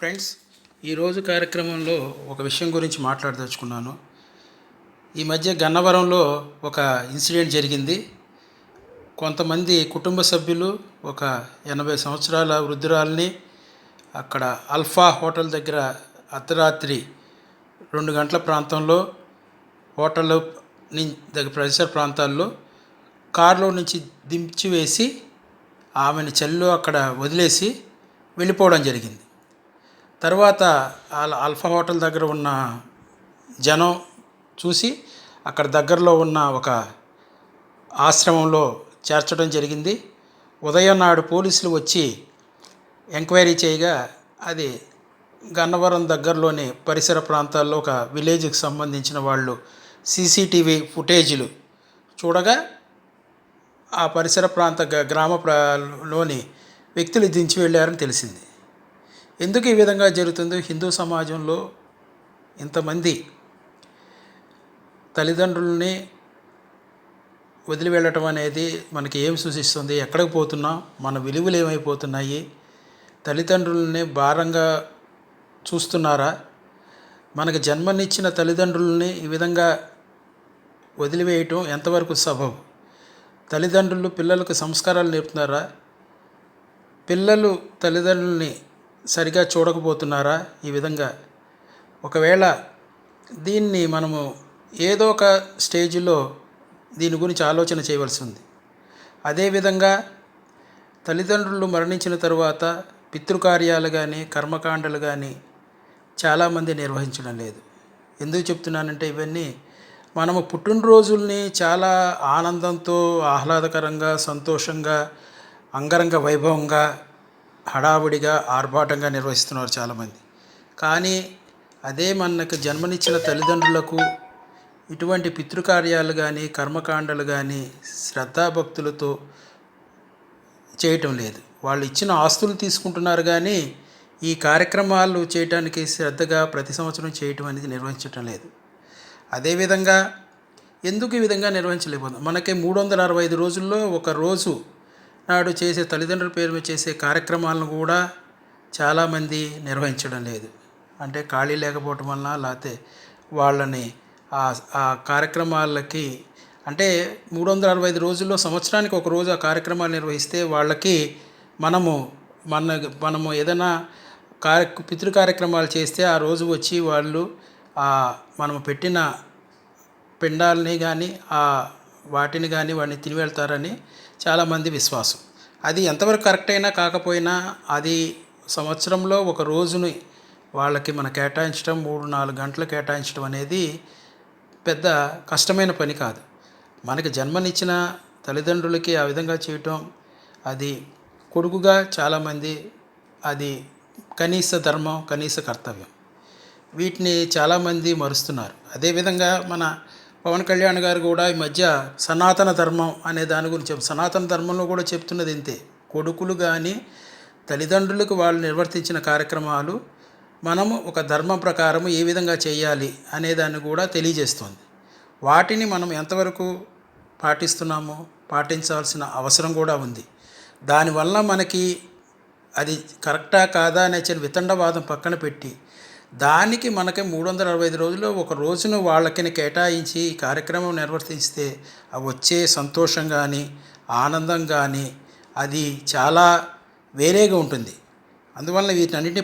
Friends, ఈరోజు కార్యక్రమంలో ఒక విషయం గురించి మాట్లాడదలుచుకున్నాను. ఈ మధ్య గన్నవరంలో ఒక ఇన్సిడెంట్ జరిగింది. కొంతమంది కుటుంబ సభ్యులు ఒక 80 సంవత్సరాల వృద్ధురాల్ని అక్కడ అల్ఫా హోటల్ దగ్గర అర్ధరాత్రి 2 గంటల ప్రాంతంలో హోటల్ దగ్గర పరిసర ప్రాంతాల్లో కారులో నుంచి దించివేసి ఆమెను చలిలో అక్కడ వదిలేసి వెళ్ళిపోవడం జరిగింది. తర్వాత అల్ఫా హోటల్ దగ్గర ఉన్న జనం చూసి అక్కడ దగ్గరలో ఉన్న ఒక ఆశ్రమంలో చేర్చడం జరిగింది. ఉదయం నాడు పోలీసులు వచ్చి ఎంక్వైరీ చేయగా అది గన్నవరం దగ్గరలోని పరిసర ప్రాంతాల్లో ఒక విలేజ్కి సంబంధించిన వాళ్ళు సీసీటీవీ ఫుటేజీలు చూడగా ఆ పరిసర ప్రాంత గ్రామంలోని వ్యక్తులు దించి వెళ్ళారని తెలిసింది. ఎందుకు ఈ విధంగా జరుగుతుందో, హిందూ సమాజంలో ఇంతమంది తల్లిదండ్రులని వదిలి వెళ్ళటం అనేది మనకి ఏం సూచిస్తుంది? ఎక్కడికి పోతున్నాం? మన విలువలు ఏమైపోతున్నాయి? తల్లిదండ్రులని భారంగా చూస్తున్నారా? మనకు జన్మనిచ్చిన తల్లిదండ్రులని ఈ విధంగా వదిలివేయటం ఎంతవరకు సబబు? తల్లిదండ్రులు పిల్లలకు సంస్కారాలు నేర్పుతున్నారా? పిల్లలు తల్లిదండ్రులని సరిగా చూడకపోతున్నారా? ఈ విధంగా ఒకవేళ దీన్ని మనము ఏదో ఒక స్టేజ్లో దీని గురించి ఆలోచన చేయవలసి ఉంది. అదేవిధంగా తల్లిదండ్రులు మరణించిన తర్వాత పితృకార్యాలు కానీ కర్మకాండలు కానీ చాలామంది నిర్వహించడం లేదు. ఎందుకు చెప్తున్నానంటే, ఇవన్నీ మనము పుట్టినరోజుల్ని చాలా ఆనందంతో, ఆహ్లాదకరంగా, సంతోషంగా, అంగరంగ వైభవంగా, హడావుడిగా, ఆర్భాటంగా నిర్వహిస్తున్నారు చాలామంది. కానీ అదే మనకు జన్మనిచ్చిన తల్లిదండ్రులకు ఇటువంటి పితృకార్యాలు కానీ కర్మకాండలు కానీ శ్రద్ధాభక్తులతో చేయటం లేదు. వాళ్ళు ఇచ్చిన ఆస్తులు తీసుకుంటున్నారు కానీ ఈ కార్యక్రమాలు చేయటానికి శ్రద్ధగా ప్రతి సంవత్సరం చేయటం అనేది నిర్వహించటం లేదు. అదేవిధంగా ఎందుకు ఈ విధంగా నిర్వహించలేకపోతున్నాం? మనకి 365 రోజుల్లో ఒక రోజు నాడు చేసే తల్లిదండ్రుల పేరు మీద చేసే కార్యక్రమాలను కూడా చాలామంది నిర్వహించడం లేదు. అంటే ఖాళీ లేకపోవటం వలన, లేకపోతే వాళ్ళని ఆ కార్యక్రమాలకి, అంటే 365 రోజుల్లో సంవత్సరానికి ఒక రోజు ఆ కార్యక్రమాలు నిర్వహిస్తే వాళ్ళకి మనము ఏదైనా పితృ కార్యక్రమాలు చేస్తే ఆ రోజు వచ్చి వాళ్ళు మనము పెట్టిన పిండాలని కానీ వాటిని కానీ వాటిని తిని వెళ్తారని చాలామంది విశ్వాసం. అది ఎంతవరకు కరెక్ట్ అయినా కాకపోయినా అది సంవత్సరంలో ఒక రోజుని వాళ్ళకి మనం కేటాయించడం, 3-4 గంటలు కేటాయించడం అనేది పెద్ద కష్టమైన పని కాదు. మనకి జన్మనిచ్చిన తల్లిదండ్రులకి ఆ విధంగా చేయటం అది కొడుకుగా చాలామంది అది కనీస ధర్మం, కనీస కర్తవ్యం. వీటిని చాలామంది మరుస్తున్నారు. అదేవిధంగా మన పవన్ కళ్యాణ్ గారు కూడా ఈ మధ్య సనాతన ధర్మం అనే దాని గురించి సనాతన ధర్మంలో కూడా చెప్తున్నది ఇంతే. కొడుకులు కానీ తల్లిదండ్రులకు వాళ్ళు నిర్వర్తించిన కార్యక్రమాలు మనము ఒక ధర్మం ప్రకారం ఏ విధంగా చేయాలి అనే దాన్ని కూడా తెలియజేస్తుంది. వాటిని మనం ఎంతవరకు పాటిస్తున్నామో పాటించాల్సిన అవసరం కూడా ఉంది. దానివల్ల మనకి అది కరెక్టా కాదా అనే వితండవాదం పక్కన పెట్టి దానికి మనకి 365 రోజుల్లో ఒక రోజును వాళ్ళకి కేటాయించి ఈ కార్యక్రమం నిర్వర్తిస్తే వచ్చే సంతోషం కానీ ఆనందం కానీ అది చాలా వేరేగా ఉంటుంది. అందువల్ల వీటన్నిటిని